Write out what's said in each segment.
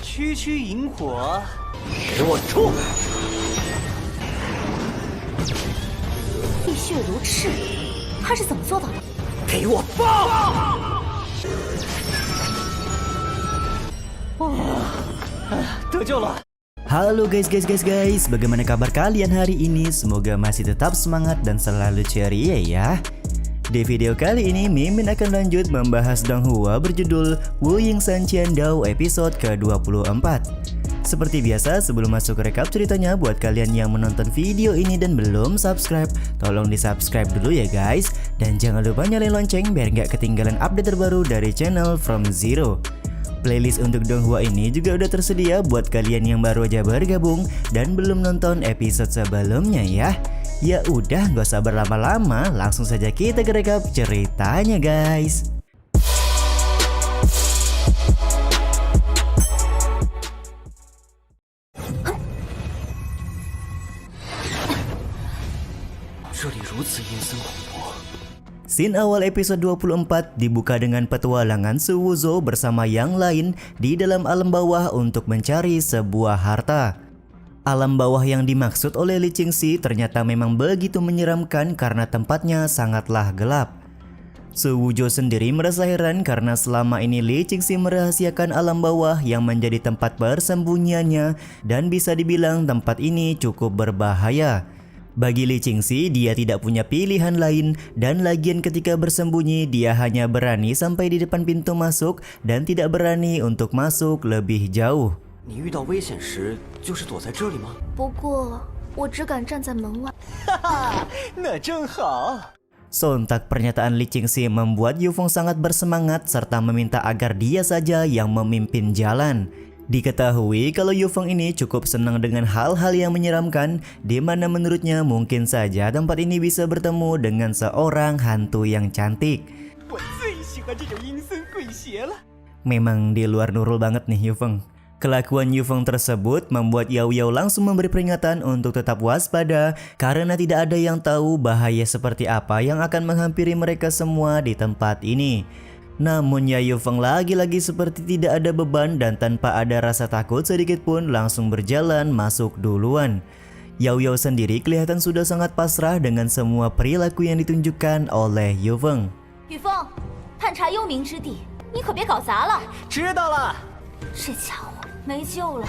区区萤火，给我冲！地血如赤，他是怎么做到的？给我爆！得救了。 Halo guys, bagaimana kabar kalian hari ini? Semoga masih tetap semangat dan selalu ceria ya. Di video kali ini, Mimin akan lanjut membahas Donghua berjudul Wu Ying San Qian Dao episode ke-24. Seperti biasa, sebelum masuk ke rekap ceritanya, buat kalian yang menonton video ini dan belum subscribe, tolong di subscribe dulu ya guys. Dan jangan lupa nyalain lonceng biar nggak ketinggalan update terbaru dari channel From Zero. Playlist untuk Donghua ini juga udah tersedia buat kalian yang baru aja bergabung dan belum nonton episode sebelumnya ya. Ya udah, gak usah berlama-lama, langsung saja kita ke rekap ceritanya guys. Scene awal episode 24 dibuka dengan petualangan Su Wuzhou bersama yang lain di dalam alam bawah untuk mencari sebuah harta. Alam bawah yang dimaksud oleh Li Qingxi ternyata memang begitu menyeramkan karena tempatnya sangatlah gelap. Su Wuzhou sendiri merasa heran karena selama ini Li Qingxi merahasiakan alam bawah yang menjadi tempat persembunyiannya dan bisa dibilang tempat ini cukup berbahaya. Bagi Li Qingxi, dia tidak punya pilihan lain dan lagian ketika bersembunyi dia hanya berani sampai di depan pintu masuk dan tidak berani untuk masuk lebih jauh. 你遇到危险时就是躲在这里吗？不过我只敢站在门外。哈哈，那正好。 Sontak pernyataan Li Qingxi membuat Yufeng sangat bersemangat serta meminta agar dia saja yang memimpin jalan. Diketahui kalau Yufeng ini cukup senang dengan hal-hal yang menyeramkan, di mana menurutnya mungkin saja tempat ini bisa bertemu dengan seorang hantu yang cantik. Memang di luar nurul banget nih Yufeng. Kelakuan Yufeng tersebut membuat Yao Yao langsung memberi peringatan untuk tetap waspada karena tidak ada yang tahu bahaya seperti apa yang akan menghampiri mereka semua di tempat ini. Namun ya Yufeng lagi-lagi seperti tidak ada beban dan tanpa ada rasa takut sedikit pun langsung berjalan masuk duluan. Yao Yao sendiri kelihatan sudah sangat pasrah dengan semua perilaku yang ditunjukkan oleh Yufeng. 雨峰，探查幽冥之地，你可别搞砸了。知道了。这家伙没救了。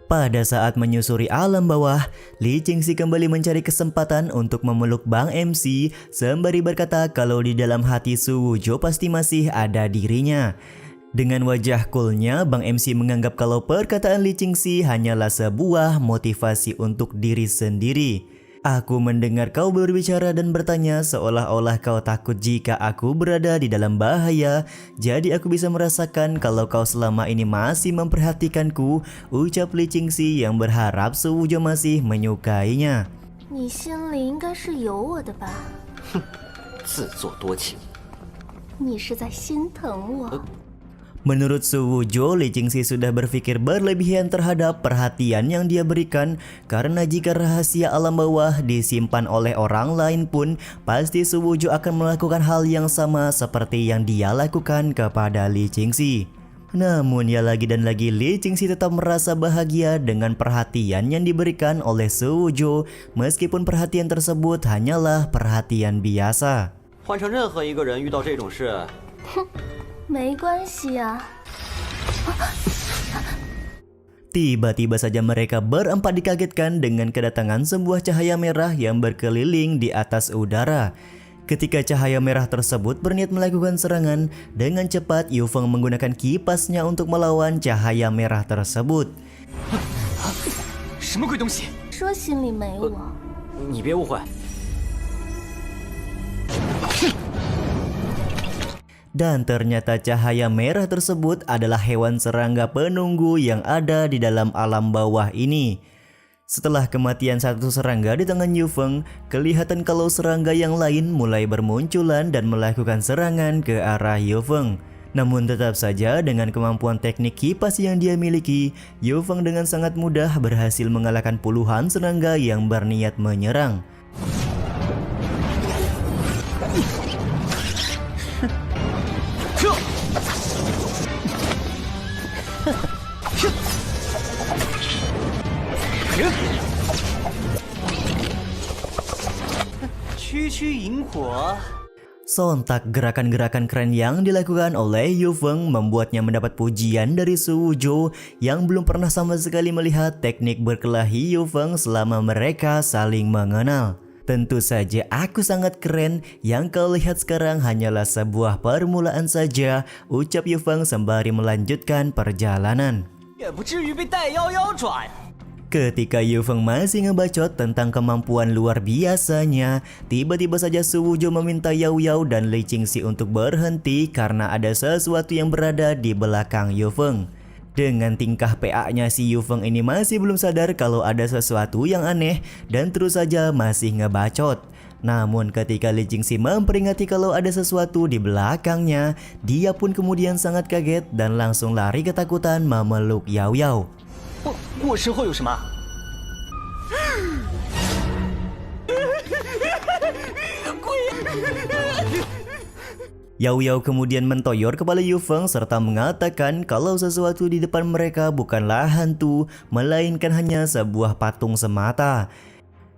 Pada saat menyusuri alam bawah, Li Qingxi kembali mencari kesempatan untuk memeluk Bang MC sembari berkata kalau di dalam hati Su Wuzhou pasti masih ada dirinya. Dengan wajah coolnya, Bang MC menganggap kalau perkataan Li Qingxi hanyalah sebuah motivasi untuk diri sendiri. Aku mendengar kau berbicara dan bertanya seolah-olah kau takut jika aku berada di dalam bahaya. Jadi aku bisa merasakan kalau kau selama ini masih memperhatikanku, ucap Li Qingxi yang berharap Su Wuzhou masih menyukainya. 你心里应该是有我的吧？哼，自作多情。你是在心疼我？ Menurut Su Wuzhou, Li Qingxi sudah berpikir berlebihan terhadap perhatian yang dia berikan karena jika rahasia alam bawah disimpan oleh orang lain pun pasti Su Wuzhou akan melakukan hal yang sama seperti yang dia lakukan kepada Li Qingxi. Namun ya lagi dan lagi Li Qingxi tetap merasa bahagia dengan perhatian yang diberikan oleh Su Wuzhou meskipun perhatian tersebut hanyalah perhatian biasa. 换成任何一个人遇到这种事，哼。 没关系啊。Tiba-tiba saja mereka berempat dikagetkan dengan kedatangan sebuah cahaya merah yang berkeliling di atas udara. Ketika cahaya merah tersebut berniat melakukan serangan, dengan cepat Yufeng menggunakan kipasnya untuk melawan cahaya merah tersebut. 什么鬼东西？说心里没我。你别误会。 Dan ternyata cahaya merah tersebut adalah hewan serangga penunggu yang ada di dalam alam bawah ini. Setelah kematian satu serangga di tangan Yufeng, kelihatan kalau serangga yang lain mulai bermunculan dan melakukan serangan ke arah Yufeng. Namun tetap saja dengan kemampuan teknik kipas yang dia miliki, Yufeng dengan sangat mudah berhasil mengalahkan puluhan serangga yang berniat menyerang. Sontak gerakan-gerakan keren yang dilakukan oleh Yufeng membuatnya mendapat pujian dari Su Wuzhou yang belum pernah sama sekali melihat teknik berkelahi Yufeng selama mereka saling mengenal. Tentu saja aku sangat keren, yang kau lihat sekarang hanyalah sebuah permulaan saja, ucap Yufeng sembari melanjutkan perjalanan. Ketika Yufeng masih ngebacot tentang kemampuan luar biasanya, tiba-tiba saja Su Wuzhou meminta Yao Yao dan Li Qingxi untuk berhenti karena ada sesuatu yang berada di belakang Yufeng. Dengan tingkah PA-nya si Yufeng ini masih belum sadar kalau ada sesuatu yang aneh dan terus saja masih ngebacot. Namun ketika Li Qingxi memperingati kalau ada sesuatu di belakangnya, dia pun kemudian sangat kaget dan langsung lari ketakutan memeluk Yao Yao. Yao Yao kemudian mentoyor kepala Yufeng serta mengatakan kalau sesuatu di depan mereka bukanlah hantu, melainkan hanya sebuah patung semata.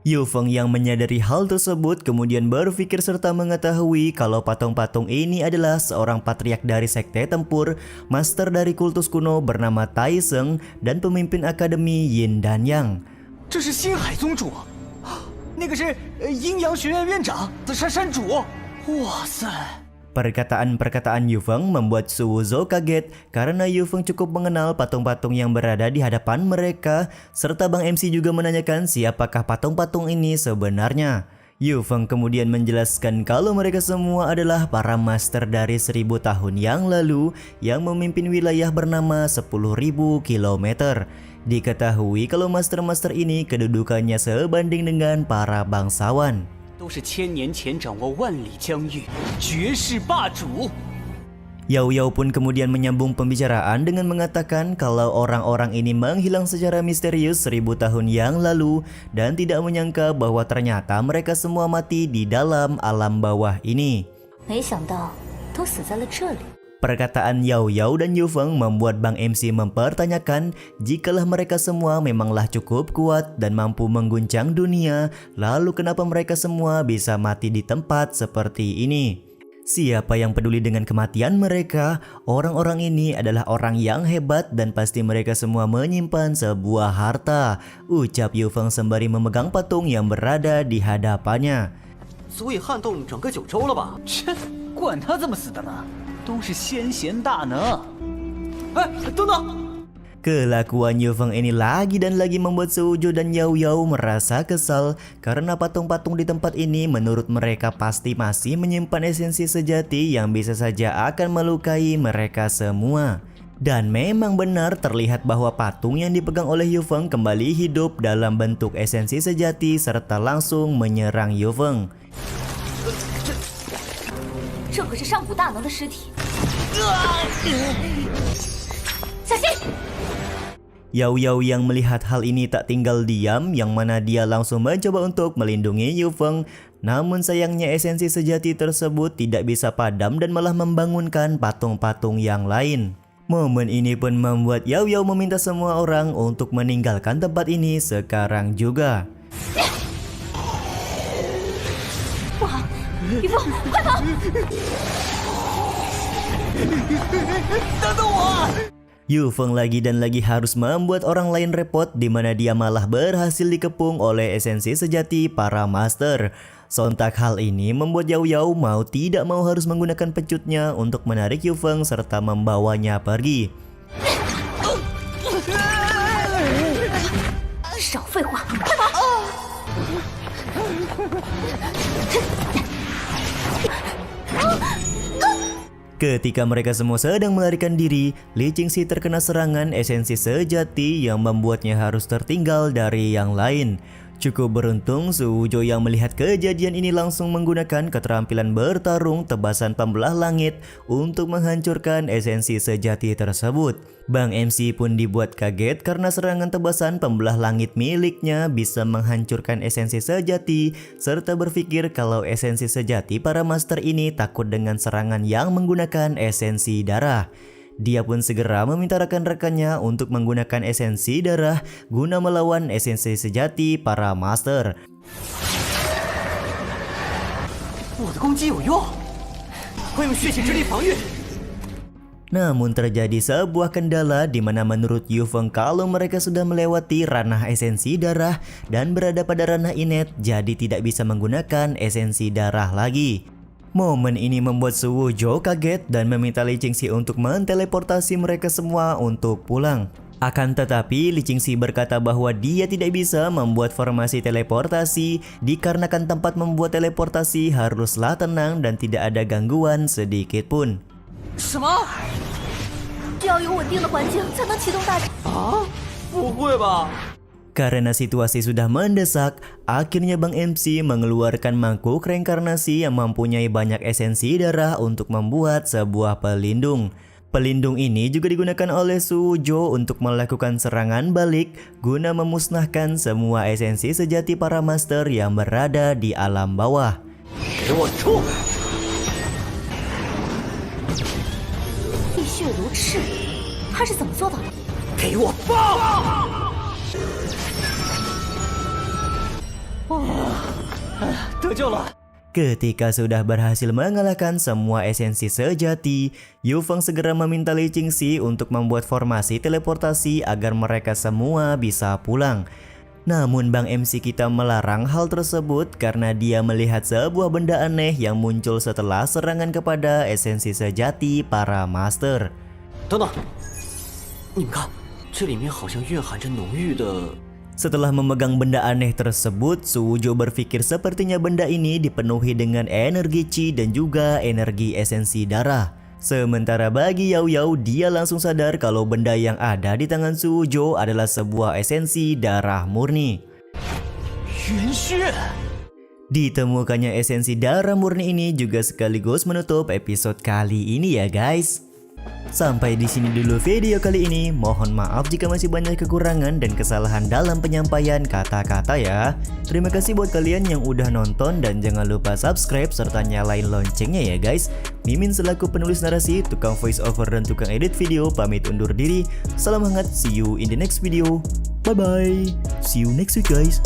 Yufeng yang menyadari hal tersebut kemudian berpikir serta mengetahui kalau patung-patung ini adalah seorang patriark dari sekte tempur, master dari kultus kuno bernama Tai Sheng, dan pemimpin akademi Yin dan Yang. Perkataan-perkataan Yufeng membuat Su Wuzhou kaget karena Yufeng cukup mengenal patung-patung yang berada di hadapan mereka, serta Bang MC juga menanyakan siapakah patung-patung ini sebenarnya. Yufeng kemudian menjelaskan kalau mereka semua adalah para master dari 1000 tahun yang lalu yang memimpin wilayah bernama 10.000 kilometer. Diketahui kalau master-master ini kedudukannya sebanding dengan para bangsawan. Yao Yao pun kemudian menyambung pembicaraan dengan mengatakan kalau orang-orang ini menghilang secara misterius 1000 tahun yang lalu dan tidak menyangka bahwa ternyata mereka semua mati di dalam alam bawah ini. Perkataan Yao Yao dan Yufeng membuat Bang MC mempertanyakan jikalau mereka semua memanglah cukup kuat dan mampu mengguncang dunia, lalu kenapa mereka semua bisa mati di tempat seperti ini? Siapa yang peduli dengan kematian mereka? Orang-orang ini adalah orang yang hebat dan pasti mereka semua menyimpan sebuah harta, ucap Yufeng sembari memegang patung yang berada di hadapannya. Kelakuan Yufeng ini lagi dan lagi membuat Su Wuzhou dan Yao Yao merasa kesal karena patung-patung di tempat ini menurut mereka pasti masih menyimpan esensi sejati yang bisa saja akan melukai mereka semua. Dan memang benar terlihat bahwa patung yang dipegang oleh Yufeng kembali hidup dalam bentuk esensi sejati serta langsung menyerang Yufeng. Yao Yao yang melihat hal ini tak tinggal diam, yang mana dia langsung mencoba untuk melindungi Yufeng. Namun sayangnya esensi sejati tersebut tidak bisa padam dan malah membangunkan patung-patung yang lain. Momen ini pun membuat Yao Yao meminta semua orang untuk meninggalkan tempat ini sekarang juga. Yufeng lagi dan lagi harus membuat orang lain repot, di mana dia malah berhasil dikepung oleh esensi sejati para master. Sontak hal ini membuat Yao Yao mau tidak mau harus menggunakan pecutnya untuk menarik Yufeng serta membawanya pergi. Ketika mereka semua sedang melarikan diri, Li Qingxi terkena serangan esensi sejati yang membuatnya harus tertinggal dari yang lain. Cukup beruntung Sujo yang melihat kejadian ini langsung menggunakan keterampilan bertarung tebasan pembelah langit untuk menghancurkan esensi sejati tersebut. Bang MC pun dibuat kaget karena serangan tebasan pembelah langit miliknya bisa menghancurkan esensi sejati, serta berpikir kalau esensi sejati para master ini takut dengan serangan yang menggunakan esensi darah. Dia pun segera meminta rekan-rekannya untuk menggunakan esensi darah guna melawan esensi sejati para master. Namun terjadi sebuah kendala di mana menurut Yu Feng kalau mereka sudah melewati ranah esensi darah dan berada pada ranah inet, jadi tidak bisa menggunakan esensi darah lagi. Momen ini membuat Sujo kaget dan meminta Li Qingxi untuk menteleportasi mereka semua untuk pulang. Akan tetapi Li Qingxi berkata bahwa dia tidak bisa membuat formasi teleportasi dikarenakan tempat membuat teleportasi haruslah tenang dan tidak ada gangguan sedikit pun. 什么？ 只要有稳定的环境才能启动大。不会吧？ Karena situasi sudah mendesak, akhirnya Bang MC mengeluarkan mangkuk reinkarnasi yang mempunyai banyak esensi darah untuk membuat sebuah pelindung. Pelindung ini juga digunakan oleh Sujo untuk melakukan serangan balik guna memusnahkan semua esensi sejati para master yang berada di alam bawah. 给我出！ 地血如赤，他是怎么做到的？ 给我爆！ 得救了！ Ketika sudah berhasil mengalahkan semua esensi sejati, Yu Feng segera meminta Li Qingxi untuk membuat formasi teleportasi agar mereka semua bisa pulang. Namun Bang MC kita melarang hal tersebut karena dia melihat sebuah benda aneh yang muncul setelah serangan kepada esensi sejati para master. 等等，你们看，这里面好像蕴含着浓郁的。 Setelah memegang benda aneh tersebut, Sujo berpikir sepertinya benda ini dipenuhi dengan energi Qi dan juga energi esensi darah. Sementara bagi Yao Yao, dia langsung sadar kalau benda yang ada di tangan Sujo adalah sebuah esensi darah murni. 元血。 Ditemukannya esensi darah murni ini juga sekaligus menutup episode kali ini ya guys. Sampai di sini dulu video kali ini. Mohon maaf jika masih banyak kekurangan dan kesalahan dalam penyampaian kata-kata ya. Terima kasih buat kalian yang udah nonton dan jangan lupa subscribe serta nyalain loncengnya ya guys. Mimin selaku penulis narasi, tukang voice over dan tukang edit video pamit undur diri. Salam hangat, see you in the next video. Bye bye. See you next week guys.